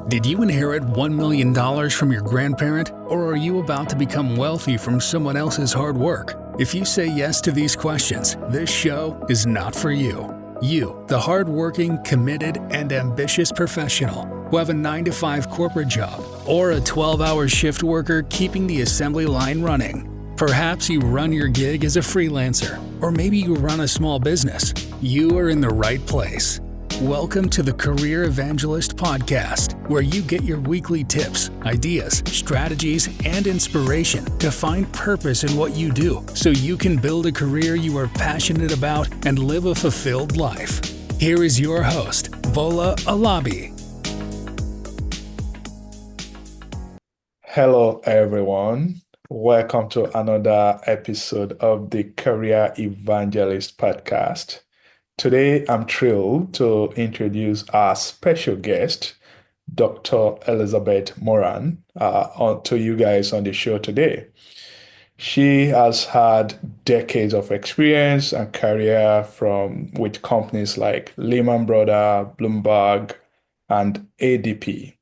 Did you inherit $1 million from your grandparent, or are you about to become wealthy from someone else's hard work? If you say yes to these questions, this show is not for you. You, the hardworking, committed, and ambitious professional who have a 9-to-5 corporate job or a 12-hour shift worker keeping the assembly line running. Perhaps you run your gig as a freelancer, or maybe you run a small business. You are in the right place. Welcome to the Career Evangelist Podcast, where you get your weekly tips, ideas, strategies, and inspiration to find purpose in what you do so you can build a career you are passionate about and live a fulfilled life. Here is your host, Vola Alabi. Hello, everyone. Welcome to another episode of the Career Evangelist Podcast. Today, I'm thrilled to introduce our special guest, Dr. Elizabeth Moran, to you guys on the show today. She has had decades of experience and career with companies like Lehman Brothers, Bloomberg, and ADP.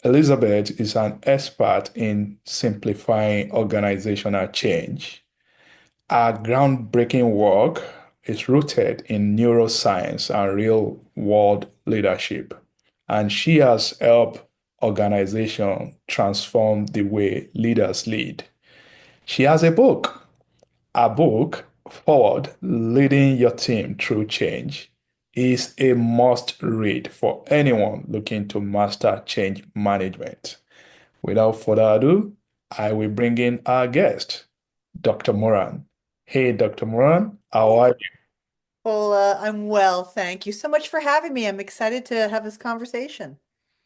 Elizabeth is an expert in simplifying organizational change. Our groundbreaking work is rooted in neuroscience and real-world leadership, and she has helped organizations transform the way leaders lead. She has a book, Forward, Leading Your Team Through Change, is a must read for anyone looking to master change management. Without further ado, I will bring in our guest, Dr. Moran. Hey, Dr. Moran, how are you? Well, I'm well, thank you so much for having me. I'm excited to have this conversation.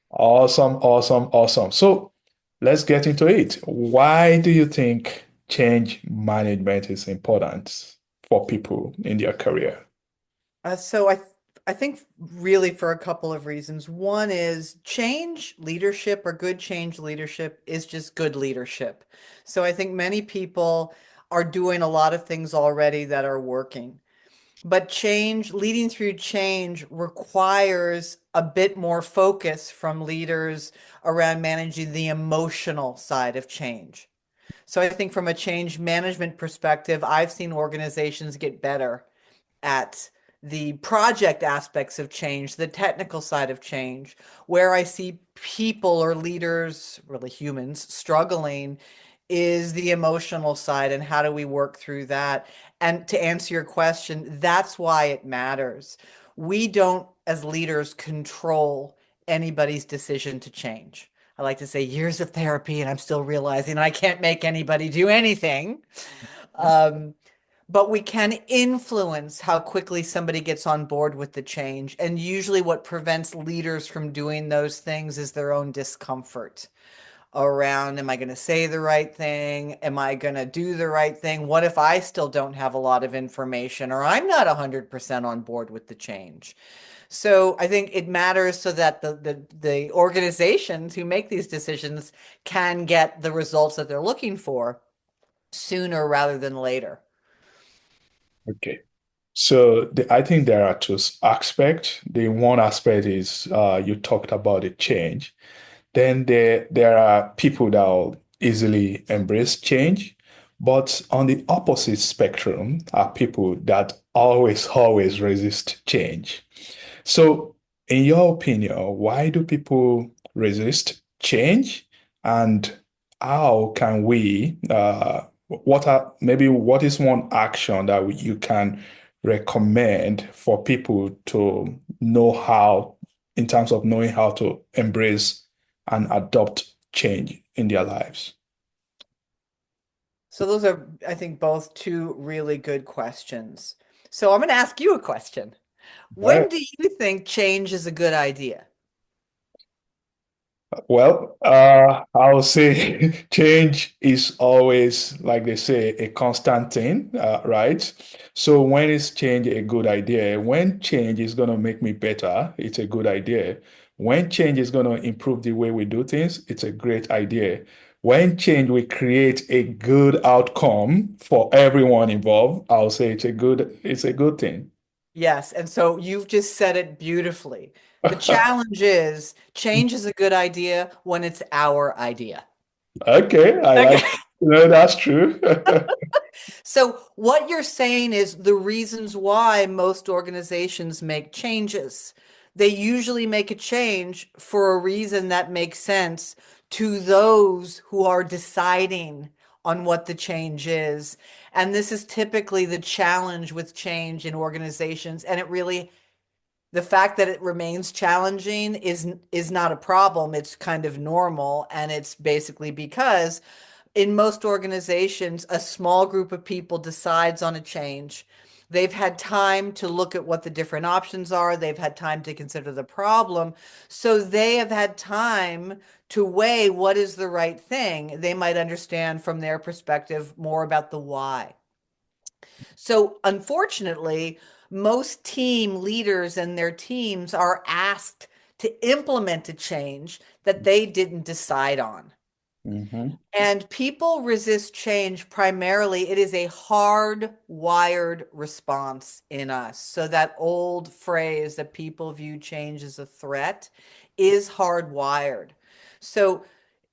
Awesome, awesome, awesome. So let's get into it. Why do you think change management is important for people in their career? So I think really for a couple of reasons. One is change leadership or good change leadership is just good leadership. So I think many people are doing a lot of things already that are working. But change, leading through change requires a bit more focus from leaders around managing the emotional side of change. So I think from a change management perspective, I've seen organizations get better at the project aspects of change, the technical side of change. Where I see people or leaders, really humans, struggling is the emotional side and how do we work through that. And to answer your question, that's why it matters. We don't, as leaders, control anybody's decision to change. I like to say years of therapy, and I'm still realizing I can't make anybody do anything. Um, but we can influence how quickly somebody gets on board with the change. And usually, what prevents leaders from doing those things is their own discomfort around, am I going to say the right thing? Am I going to do the right thing? What if I still don't have a lot of information or I'm not 100% on board with the change? So I think it matters so that the organizations who make these decisions can get the results that they're looking for sooner rather than later. Okay. So I think there are two aspects. The one aspect is you talked about the change. Then there are people that will easily embrace change, but on the opposite spectrum are people that always resist change. So, in your opinion, why do people resist change, and how can what is one action that you can recommend for people to know how, in terms of knowing how to embrace and adopt change in their lives? So those are, I think, both two really good questions. So I'm going to ask you a question. Right. When do you think change is a good idea? Well, I'll say change is always, like they say, a constant thing, right? So when is change a good idea? When change is going to make me better, it's a good idea. When change is going to improve the way we do things, it's a great idea. When change will create a good outcome for everyone involved, I'll say it's a good thing. Yes. And so you've just said it beautifully. The challenge is change is a good idea when it's our idea. Okay, I Okay. like, that's true. So what you're saying is the reasons why most organizations make changes. They usually make a change for a reason that makes sense to those who are deciding on what the change is. And this is typically the challenge with change in organizations. And it really, the fact that it remains challenging is not a problem. It's kind of normal. And it's basically because in most organizations, a small group of people decides on a change. They've had time to look at what the different options are. They've had time to consider the problem. So they have had time to weigh what is the right thing. They might understand from their perspective more about the why. So unfortunately, most team leaders and their teams are asked to implement a change that they didn't decide on. Hmm. And people resist change primarily. It is a hardwired response in us. So that old phrase that people view change as a threat is hardwired. So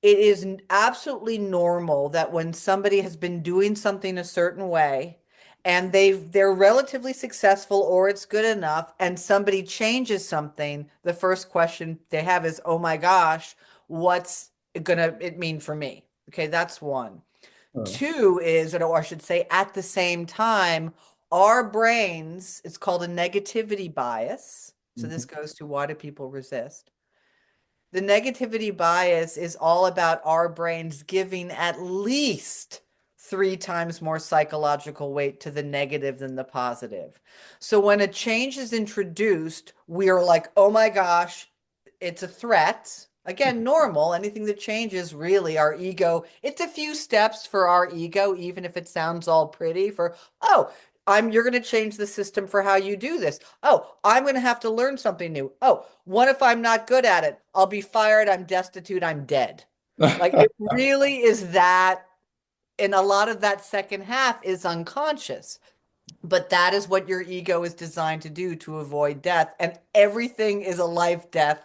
it is absolutely normal that when somebody has been doing something a certain way and they're relatively successful or it's good enough and somebody changes something, the first question they have is, "Oh my gosh, what's it mean for me?" Okay, that's one. Oh. Two is, or I should say, at the same time, our brains, it's called a negativity bias. So this Mhm. goes to why do people resist? The negativity bias is all about our brains giving at least three times more psychological weight to the negative than the positive. So when a change is introduced, we are like, oh my gosh, it's a threat. Again, normal. Anything that changes, really, our ego, it's a few steps for our ego, even if it sounds all pretty for, oh, you're going to change the system for how you do this. Oh, I'm going to have to learn something new. Oh, what if I'm not good at it? I'll be fired. I'm destitute. I'm dead. Like it really is that. And a lot of that second half is unconscious. But that is what your ego is designed to do to avoid death. And everything is a life death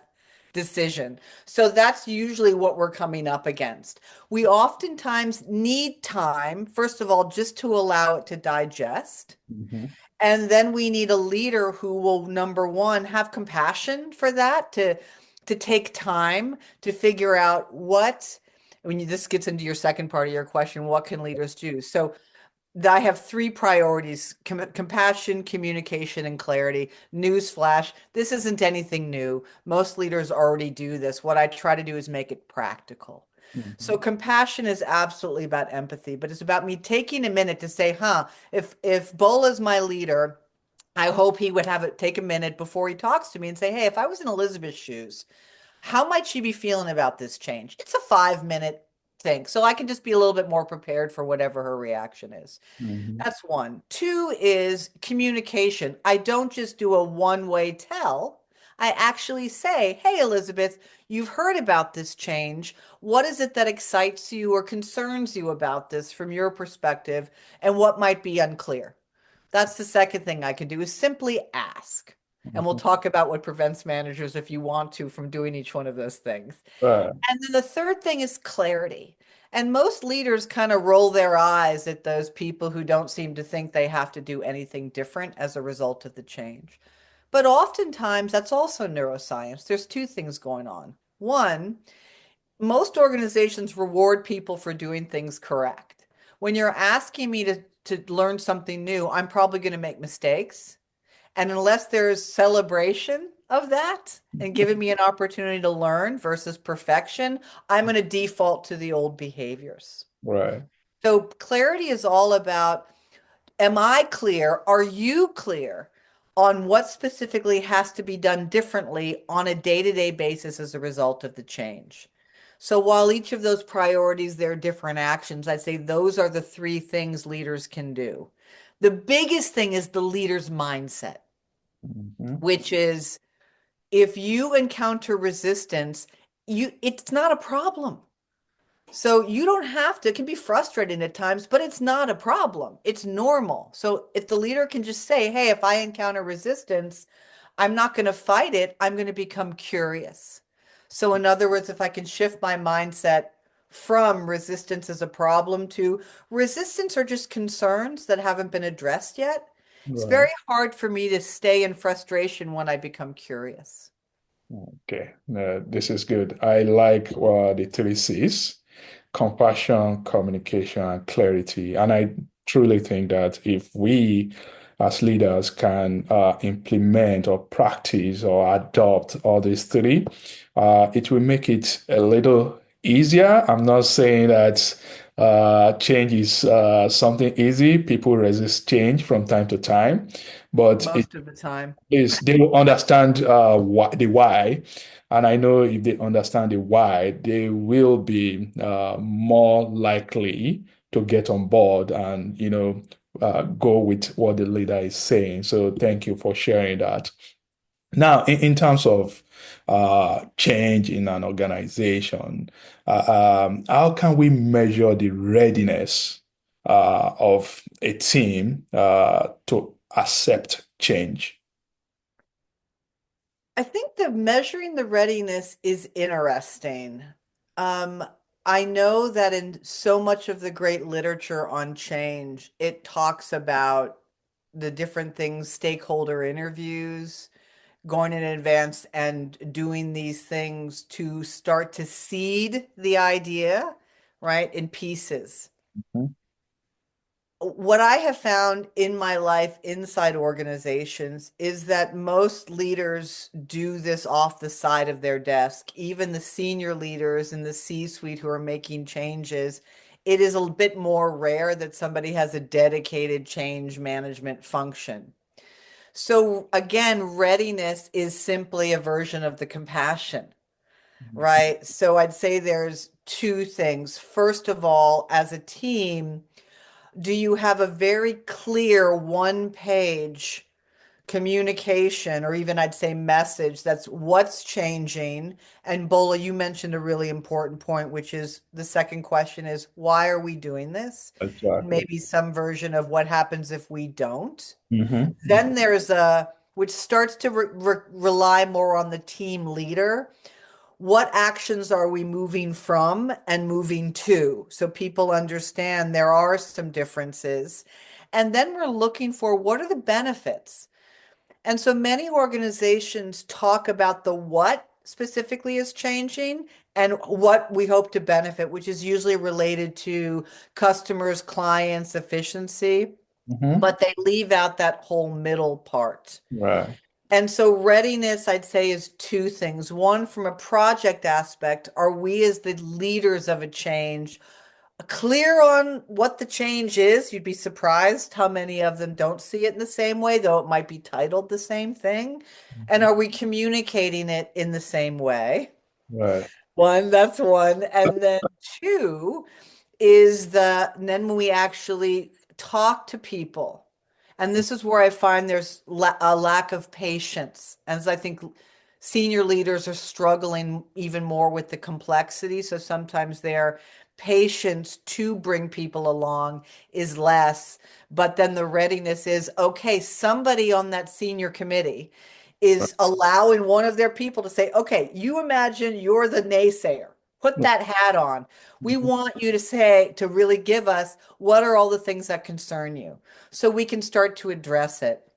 decision. So that's usually what we're coming up against. We oftentimes need time, first of all, just to allow it to digest. Mhm. And then we need a leader who will, number one, have compassion for that, to take time to figure out what, when this gets into your second part of your question, what can leaders do? So I have three priorities: compassion, communication, and clarity. Newsflash, this isn't anything new. Most leaders already do this. What I try to do is make it practical. So Mhm. compassion is absolutely about empathy, but it's about me taking a minute to say, huh, if Bola's my leader, I hope he would have it take a minute before he talks to me and say, hey, if I was in Elizabeth's shoes, how might she be feeling about this change? It's a 5 minute thing. So I can just be a little bit more prepared for whatever her reaction is. Mhm. That's one. Two is communication. I don't just do a one-way tell. I actually say, hey, Elizabeth, you've heard about this change. What is it that excites you or concerns you about this from your perspective, and what might be unclear? That's the second thing I can do is simply ask. And we'll Mhm. talk about what prevents managers, if you want to, from doing each one of those things. Right. And then the third thing is clarity. And most leaders kind of roll their eyes at those people who don't seem to think they have to do anything different as a result of the change. But oftentimes, that's also neuroscience. There's two things going on. One, most organizations reward people for doing things correct. When you're asking me to learn something new, I'm probably going to make mistakes. And unless there's celebration of that and giving me an opportunity to learn versus perfection, I'm going to default to the old behaviors. Right. So clarity is all about, am I clear? Are you clear on what specifically has to be done differently on a day-to-day basis as a result of the change? So while each of those priorities, there are different actions, I'd say those are the three things leaders can do. The biggest thing is the leader's mindset, Mhm. which is if you encounter resistance, it's not a problem. So you don't have to, it can be frustrating at times, but it's not a problem. It's normal. So if the leader can just say, hey, if I encounter resistance, I'm not going to fight it. I'm going to become curious. So, in other words, if I can shift my mindset from resistance as a problem to resistance or just concerns that haven't been addressed yet, it's Right. very hard for me to stay in frustration when I become curious. Okay. This is good. I like the three C's: compassion, communication, and clarity. And I truly think that if we as leaders can implement or practice or adopt all these three, it will make it a little easier. I'm not saying that change is something easy. People resist change from time to time, but it Most of the time. is they will understand the why, and I know if they understand the why, they will be more likely to get on board and go with what the leader is saying. So thank you for sharing that. Now, in terms of change in an organization, how can we measure the readiness of a team to accept change? I think the measuring the readiness is interesting. Um, I know that in so much of the great literature on change, it talks about the different things, stakeholder interviews, going in advance and doing these things to start to seed the idea, right, in pieces. Mhm. What I have found in my life inside organizations is that most leaders do this off the side of their desk, even the senior leaders in the C-suite who are making changes. It is a bit more rare that somebody has a dedicated change management function. So again, readiness is simply a version of the compassion, right? So I'd say there's two things. First of all, as a team, do you have a very clear one page communication or even I'd say message that's what's changing? And Bola, you mentioned a really important point, which is the second question is why are we doing this? And Exactly. maybe some version of what happens if we don't. Hmm. Then there's a which starts to rely more on the team leader. What actions are we moving from and moving to? So people understand there are some differences. And then we're looking for what are the benefits? And so many organizations talk about the what specifically is changing and what we hope to benefit, which is usually related to customers, clients, efficiency, Hmm. but they leave out that whole middle part. Right. And so readiness, I'd say, is two things. One, from a project aspect, are we as the leaders of a change clear on what the change is? You'd be surprised how many of them don't see it in the same way, though it might be titled the same thing. And are we communicating it in the same way? Right. One, that's one. And then two, is then when we actually talk to people. And this is where I find there's a lack of patience. As I think senior leaders are struggling even more with the complexity. So sometimes their patience to bring people along is less. But then the readiness is okay, somebody on that senior committee is allowing one of their people to say, okay, you imagine you're the naysayer. Put that hat on. We Mhm. want you to say, to really give us what are all the things that concern you so we can start to address it.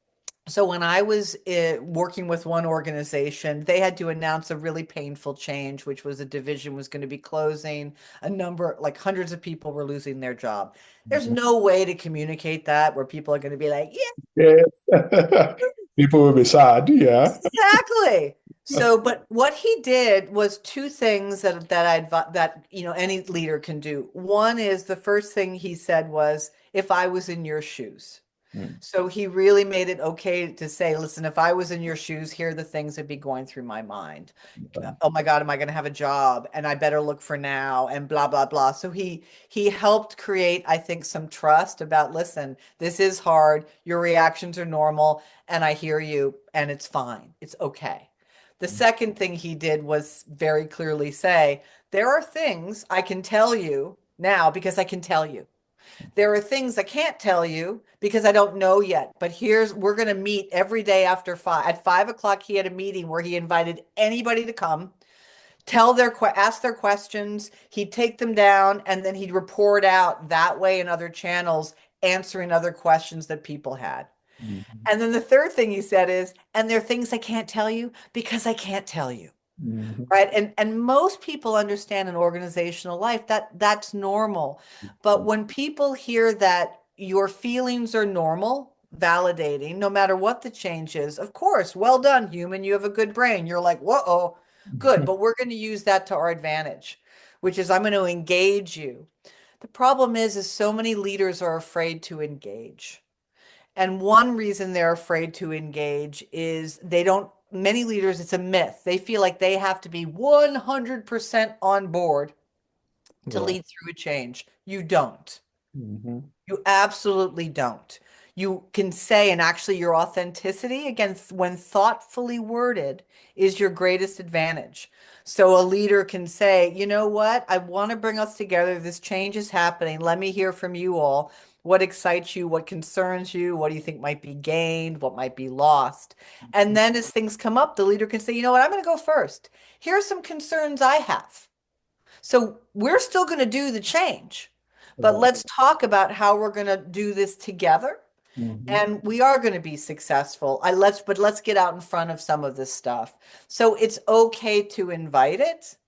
So when I was working with one organization, they had to announce a really painful change, which was a division was going to be closing. A number, like hundreds of people were losing their job. There's Mhm. no way to communicate that where people are going to be like, Yeah. People will be sad. Yeah. exactly. So, but what he did was two things that any leader can do. One is the first thing he said was, if I was in your shoes. Mm. So he really made it okay to say, listen, if I was in your shoes, here are the things that'd be going through my mind. Oh my God, am I going to have a job? And I better look for now and blah, blah, blah. So he helped create, I think, some trust about, listen, this is hard. Your reactions are normal and I hear you and it's fine. It's okay. The second thing he did was very clearly say, there are things I can tell you now because I can tell you. There are things I can't tell you because I don't know yet. But we're going to meet every day after 5. At 5 o'clock, he had a meeting where he invited anybody to come, ask their questions. He'd take them down and then he'd report out that way in other channels, answering other questions that people had. Mhm. And then the third thing he said is, and there are things I can't tell you because I can't tell you. Mhm. Right. And most people understand in organizational life that that's normal. But when people hear that your feelings are normal, validating, no matter what the change is, of course, well done, human, you have a good brain. You're like, whoa, good. But we're going to use that to our advantage, which is I'm going to engage you. The problem is so many leaders are afraid to engage. And one reason they're afraid to engage is many leaders, it's a myth. They feel like they have to be 100% on board to Right. lead through a change. You don't. Mhm. You absolutely don't. You can say, and actually, your authenticity, again, when thoughtfully worded, is your greatest advantage. So a leader can say, you know what? I want to bring us together. This change is happening. Let me hear from you all. What excites you? What concerns you? What do you think might be gained? What might be lost? And then as things come up, the leader can say, you know what? I'm going to go first. Here are some concerns I have. So we're still going to do the change, but Right. let's talk about how we're going to do this together. Mhm. And we are going to be successful. But let's get out in front of some of this stuff. So it's okay to invite it.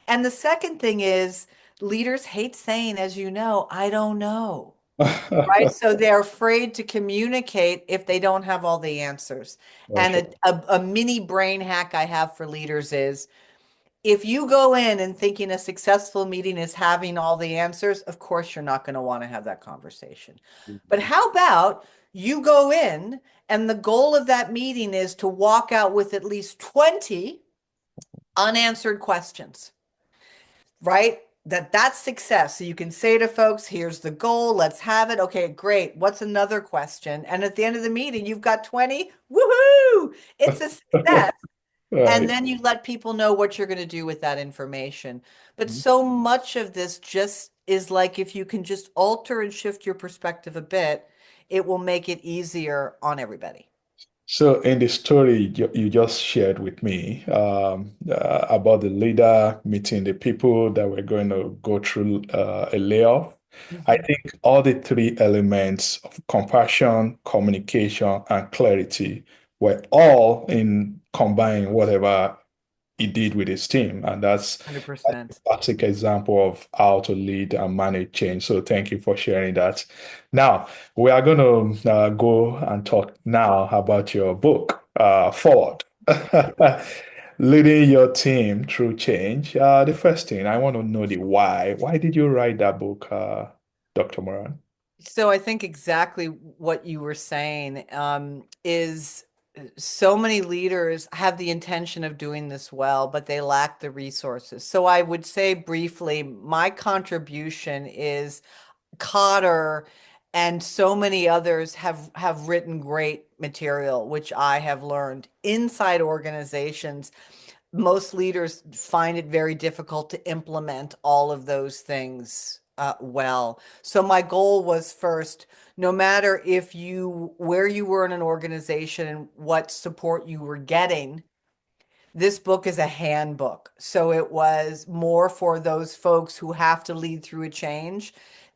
And the second thing is leaders hate saying, as you know, I don't know. Right. So they're afraid to communicate if they don't have all the answers. That's And right. a mini brain hack I have for leaders is if you go in and thinking a successful meeting is having all the answers, of course you're not going to want to have that conversation. But Mhm. how about you go in and the goal of that meeting is to walk out with at least 20 unanswered questions, right? That's success. So you can say to folks, here's the goal, let's have it. Okay, great. What's another question? And at the end of the meeting, you've got 20. Woohoo! It's a success. And Right. then you let people know what you're going to do with that information. But so much of this just is like if you can just alter and shift your perspective a bit, it will make it easier on everybody. So, in the story you just shared with me about the leader meeting the people that were going to go through a layoff, I Mhm. think all the three elements of compassion, communication, and clarity were all in combining whatever he did with his team. And that's a 100%. classic example of how to lead and manage change. So thank you for sharing that. Now, we are going to go and talk now about your book, Forward. Leading your team through change. The first thing, I want to know the why. Why did you write that book, Dr. Moran? So I think exactly what you were saying is so many leaders have the intention of doing this well, but they lack the resources. So I would say briefly, my contribution is Cotter and so many others have written great material, which I have learned inside organizations. Most leaders find it very difficult to implement all of those things well. So my goal was first, no matter where you were in an organization and what support you were getting, this book is a handbook. So it was more for those folks who have to lead through a change,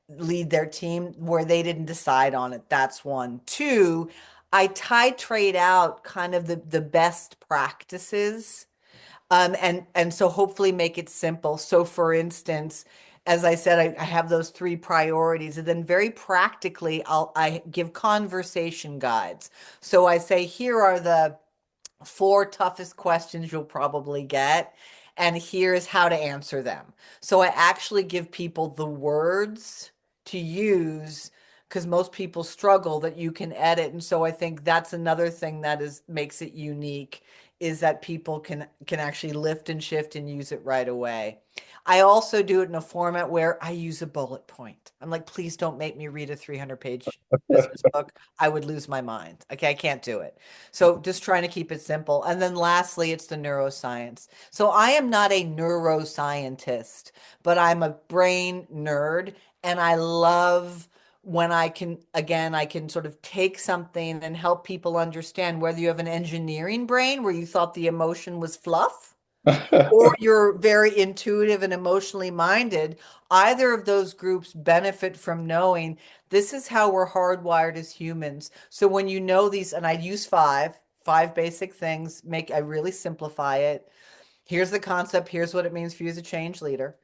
lead their team where they didn't decide on it. That's one. Two, I titrate out kind of the best practices, and so hopefully make it simple. So for instance, as I said, I have those three priorities, and then very practically, I give conversation guides. So I say, here are the four toughest questions you'll probably get, and here's how to answer them. So I actually give people the words to use because most people struggle that you can edit. And so I think that's another thing that is makes it unique is that people can actually lift and shift and use it right away. I also do it in a format where I use a bullet point. I'm like, please don't make me read a 300-page business book. I would lose my mind. Okay, I can't do it. So just trying to keep it simple. And then lastly, it's the neuroscience. So I am not a neuroscientist, but I'm a brain nerd, and I love when I can, again, I can sort of take something and help people understand whether you have an engineering brain where you thought the emotion was fluff, or you're very intuitive and emotionally minded. Either of those groups benefit from knowing this is how we're hardwired as humans. So when you know these, and I use five basic things, I really simplify it. Here's the concept, here's what it means for you as a change leader.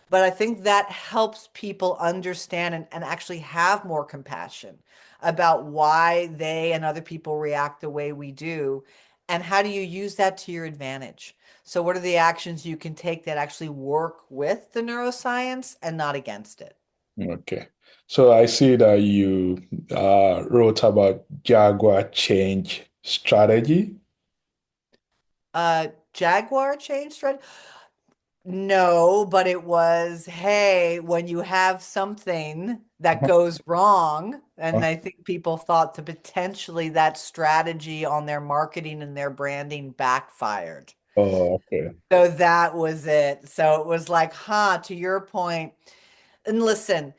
But I think that helps people understand and actually have more compassion about why they and other people react the way we do. And how do you use that to your advantage? So, what are the actions you can take that actually work with the neuroscience and not against it? Okay. So I see that you wrote about Jaguar change strategy. Jaguar change strategy? No, but it was, hey, when you have something that goes wrong, and I think people thought that potentially that strategy on their marketing and their branding backfired. Oh, okay. So that was it. So it was like, huh, to your point. And listen,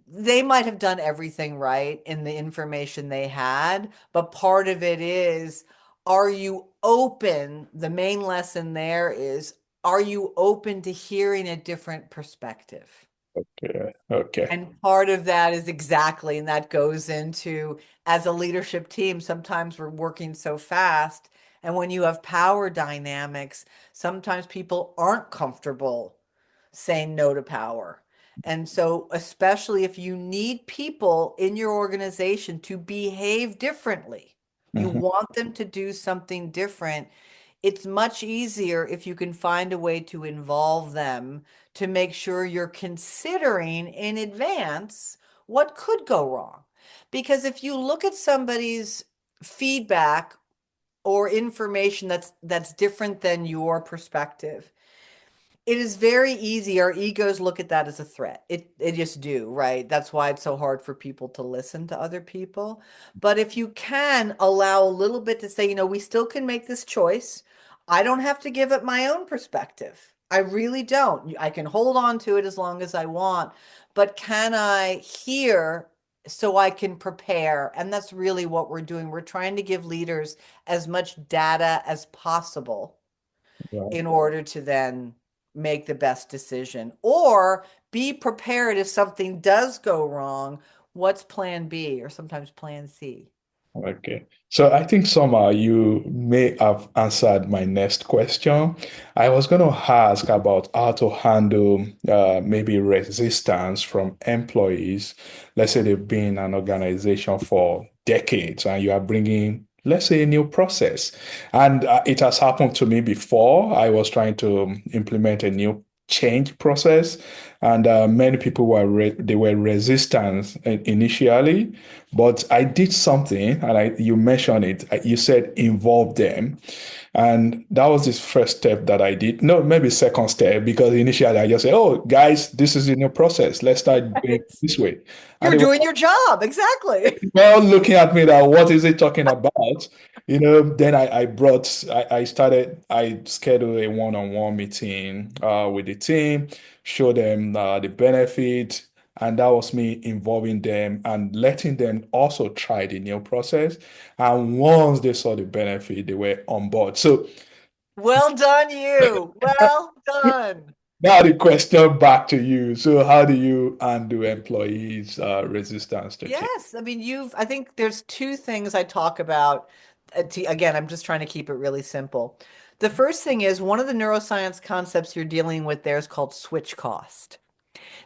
they might have done everything right in the information they had, but part of it is, are you open? The main lesson there is, are you open to hearing a different perspective? Okay. Okay. And part of that is exactly, and that goes into, as a leadership team, sometimes we're working so fast. And when you have power dynamics, sometimes people aren't comfortable saying no to power. And so, especially if you need people in your organization to behave differently, you Mhm. want them to do something different. It's much easier if you can find a way to involve them to make sure you're considering in advance what could go wrong. Because if you look at somebody's feedback or information that's different than your perspective, it is very easy. Our egos look at that as a threat. It just do, right? That's why it's so hard for people to listen to other people. But if you can allow a little bit to say, we still can make this choice. I don't have to give up my own perspective. I really don't. I can hold on to it as long as I want. But can I hear so I can prepare? And that's really what we're doing. We're trying to give leaders as much data as possible Right. in order to then make the best decision, or be prepared if something does go wrong. What's plan B, or sometimes plan C? Okay. So I think somehow you may have answered my next question. I was going to ask about how to handle maybe resistance from employees. Let's say they've been in an organization for decades and you are bringing, let's say, a new process. And it has happened to me before. I was trying to implement a new change process, and many people they were resistant initially, but I did something, and you mentioned it. You said involve them, and that was the first step that I did. No, maybe second step, because initially I just said, "Oh, guys, this is a new process. Let's start doing it this way." And You're they were doing your job. Exactly. well looking at me that what is it talking about? Then I scheduled a one-on-one meeting with the team, show them the benefit, and that was me involving them and letting them also try the new process. And once they saw the benefit, they were on board. So Well done, you. Well done. now the question back to you. So how do you undo employees' resistance to change? Yes. I mean, I think there's two things I talk about. Again, I'm just trying to keep it really simple. The first thing is, one of the neuroscience concepts you're dealing with there is called switch cost.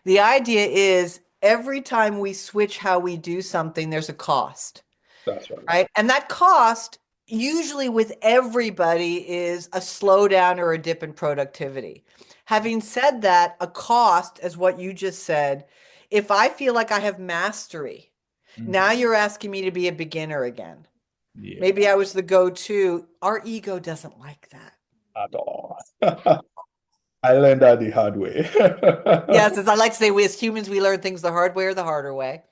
The idea is, every time we switch how we do something, there's a cost, That's right. right? And that cost, usually with everybody, is a slowdown or a dip in productivity. Having said that, a cost, as what you just said, if I feel like I have mastery, now you're asking me to be a beginner again. Yeah, Maybe I was the go-to. Our ego doesn't like that. at all. I learned that the hard way. Yes, as I like to say, we as humans, we learn things the hard way or the harder way.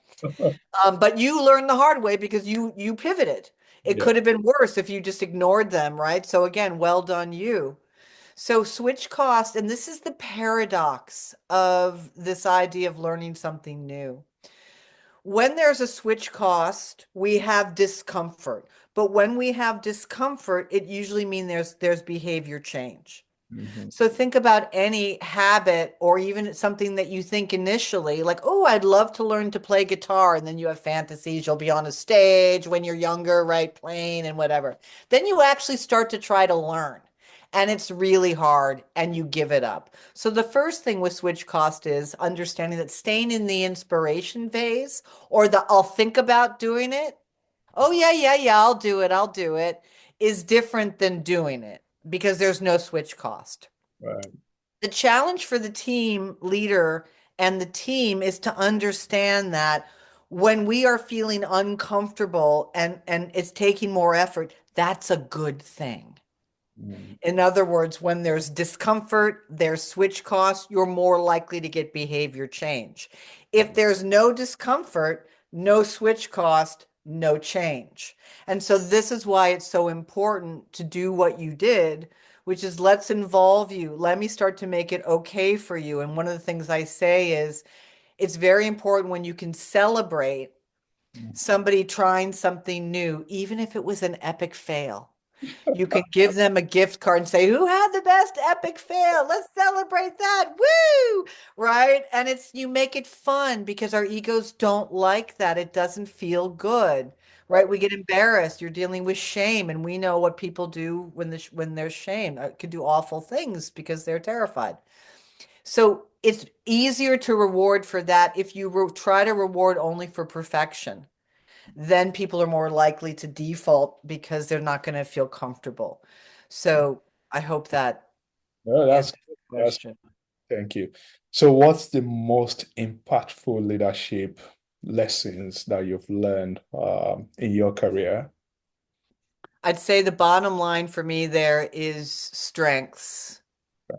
But you learned the hard way because you pivoted. It Yeah. could have been worse if you just ignored them, right? So again, well done you. So switch cost, and this is the paradox of this idea of learning something new. When there's a switch cost, we have discomfort. But when we have discomfort, it usually means there's behavior change. Mhm. So think about any habit or even something that you think initially, like, oh, I'd love to learn to play guitar. And then you have fantasies, you'll be on a stage when you're younger, right? Playing and whatever. Then you actually start to try to learn. And it's really hard and you give it up. So the first thing with switch cost is understanding that staying in the inspiration phase or the I'll think about doing it. Oh, yeah, yeah, yeah, I'll do it is different than doing it because there's no switch cost. Right. The challenge for the team leader and the team is to understand that when we are feeling uncomfortable and it's taking more effort, that's a good thing. Mm. In other words, when there's discomfort, there's switch costs, you're more likely to get behavior change. If there's no discomfort, no switch cost, no change. And so this is why it's so important to do what you did, which is let's involve you. Let me start to make it okay for you. And one of the things I say is it's very important when you can celebrate Mm. somebody trying something new, even if it was an epic fail. You can give them a gift card and say, "Who had the best epic fail? Let's celebrate that." Woo! Right? And it's you make it fun because our egos don't like that. It doesn't feel good. Right? We get embarrassed. You're dealing with shame, and we know what people do when there's shame. It could do awful things because they're terrified. So it's easier to reward for that if you try to reward only for perfection, then people are more likely to default because they're not going to feel comfortable. So I hope that No, answers the that's question. thank you. So what's the most impactful leadership lessons that you've learned in your career? I'd say the bottom line for me there is strengths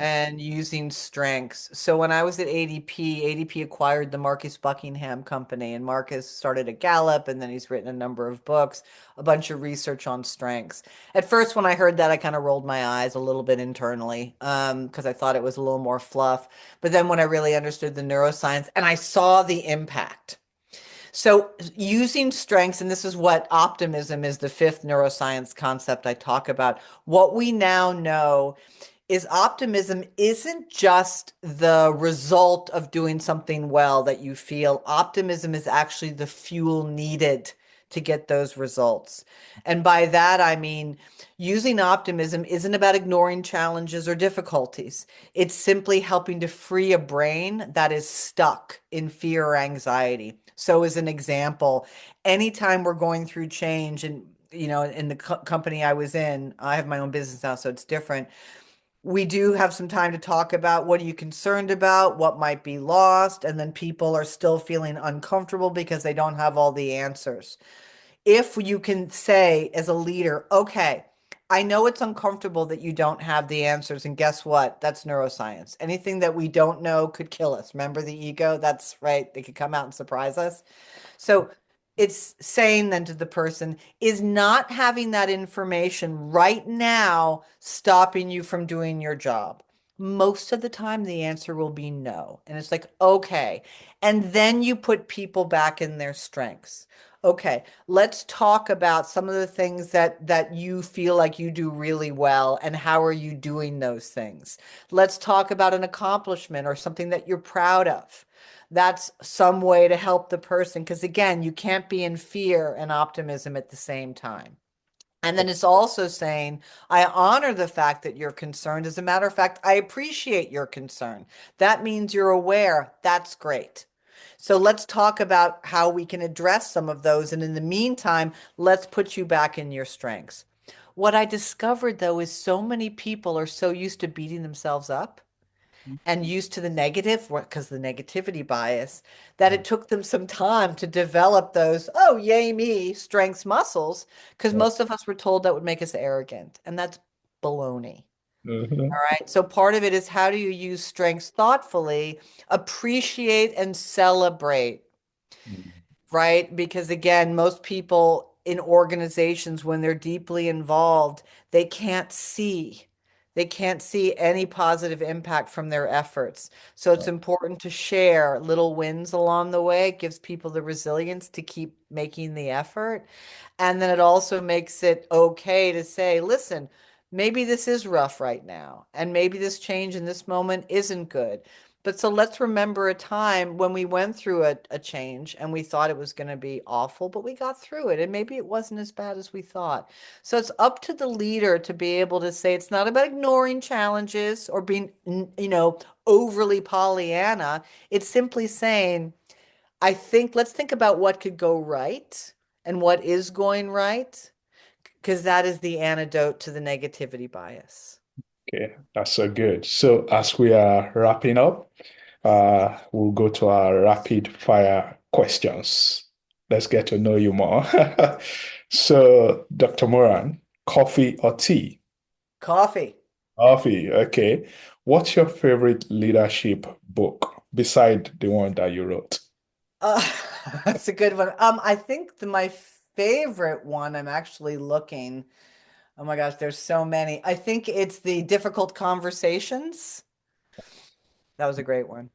and using strengths. So when I was at ADP acquired the Marcus Buckingham Company, and Marcus started at Gallup, and then he's written a number of books, a bunch of research on strengths. At first, when I heard that, I kind of rolled my eyes a little bit internally, because I thought it was a little more fluff. But then when I really understood the neuroscience and I saw the impact. So using strengths, and this is what optimism is, the fifth neuroscience concept I talk about. What we now know is optimism isn't just the result of doing something well that you feel. Optimism is actually the fuel needed to get those results. And by that, I mean, using optimism isn't about ignoring challenges or difficulties. It's simply helping to free a brain that is stuck in fear or anxiety. So, as an example, anytime we're going through change, and in the company I was in, I have my own business now, so it's different. We do have some time to talk about what are you concerned about, what might be lost, and then people are still feeling uncomfortable because they don't have all the answers. If you can say as a leader, okay, I know it's uncomfortable that you don't have the answers, and guess what? That's neuroscience. Anything that we don't know could kill us. Remember the ego? That's right. They could come out and surprise us. So it's saying then to the person, is not having that information right now stopping you from doing your job? Most of the time, the answer will be no. And it's like, okay. And then you put people back in their strengths. Okay, let's talk about some of the things that you feel like you do really well and how are you doing those things. Let's talk about an accomplishment or something that you're proud of. That's some way to help the person because again, you can't be in fear and optimism at the same time. And then it's also saying, I honor the fact that you're concerned. As a matter of fact, I appreciate your concern. That means you're aware. That's great. So let's talk about how we can address some of those. And in the meantime, let's put you back in your strengths. What I discovered though is so many people are so used to beating themselves up and used to the negative, because the negativity bias, that it took them some time to develop those, oh, yay me, strengths muscles, because most of us were told that would make us arrogant, and that's baloney. Mhm. All right. So part of it is how do you use strengths thoughtfully, appreciate and celebrate, right? Because again, most people in organizations, when they're deeply involved, they can't see. They can't see any positive impact from their efforts. So it's important to share little wins along the way. It gives people the resilience to keep making the effort. And then it also makes it okay to say, listen, maybe this is rough right now, and maybe this change in this moment isn't good. But so let's remember a time when we went through a change and we thought it was going to be awful, but we got through it and maybe it wasn't as bad as we thought. So it's up to the leader to be able to say it's not about ignoring challenges or being, overly Pollyanna. It's simply saying, let's think about what could go right and what is going right, because that is the antidote to the negativity bias. Okay, that's so good. So as we are wrapping up, we'll go to our rapid fire questions. Let's get to know you more. So, Dr. Moran, coffee or tea? Coffee. Coffee, okay. What's your favorite leadership book beside the one that you wrote? Uh, that's a good one. I think my favorite one, I'm actually looking. Oh my gosh, there's so many. I think it's the Difficult Conversations. That was a great one.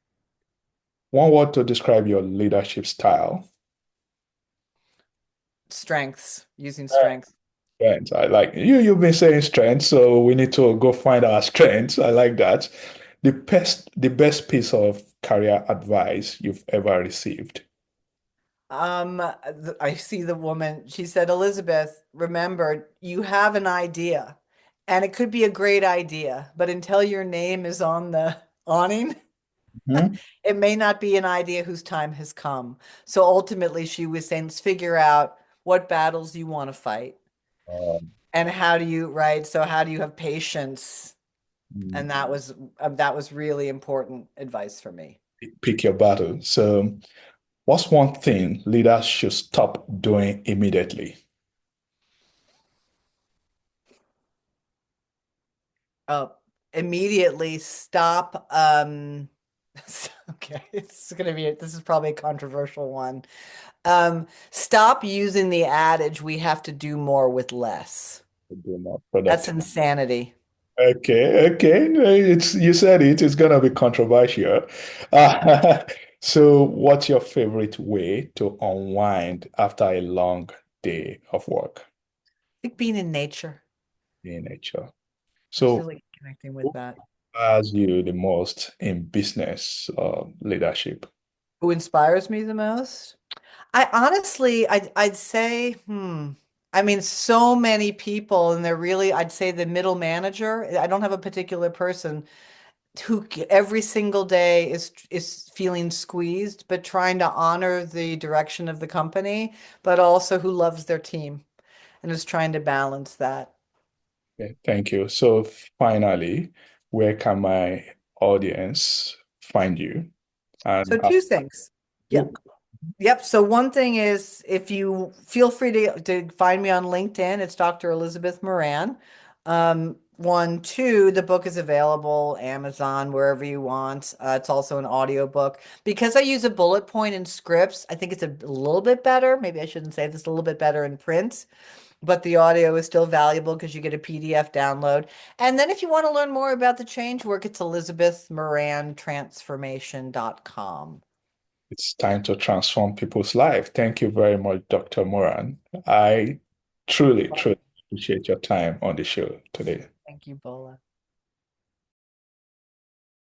One word to describe your leadership style. Strengths, using strengths. Strengths. I like you. You've been saying strengths, so we need to go find our strengths. I like that. The best piece of career advice you've ever received. I see the woman. She said, Elizabeth, remember, you have an idea, and it could be a great idea, but until your name is on the awning, Mhm. it may not be an idea whose time has come. So ultimately, she was saying, let's figure out what battles you want to fight and how do you, right? So how do you have patience? Mm, And that was really important advice for me. pick your battle. So, what's one thing leaders should stop doing immediately? Oh, immediately stop. Okay, this is probably a controversial one. Stop using the adage, we have to do more with less. Do more That's productive. insanity. Okay, okay. No, it's you said it. It's gonna be controversial. Uh, so, what's your favorite way to unwind after a long day of work I think being in nature. in nature? I just feel So, like connecting with who that. inspires you the most in business leadership? Who inspires me the most? I honestly, I'd say, I mean, so many people, and they're really, I'd say the middle manager. I don't have a particular person who every single day is feeling squeezed, but trying to honor the direction of the company, but also who loves their team and is trying to balance that. Okay, thank you. So, finally, where can my audience find you So and have two things. Yeah. book? Yep. So one thing is if you feel free to find me on LinkedIn, it's Dr. Elizabeth Moran. One, two, the book is available, Amazon, wherever you want. It's also an audiobook. Because I use a bullet point in scripts, I think it's a little bit better. Maybe I shouldn't say this, a little bit better in print, but the audio is still valuable because you get a PDF download. And then if you want to learn more about the change work, it's elizabethmorantransformation.com. It's time to transform people's life. Thank you very much, Dr. Moran. I truly, truly appreciate your time on the show today. Thank you, Bola.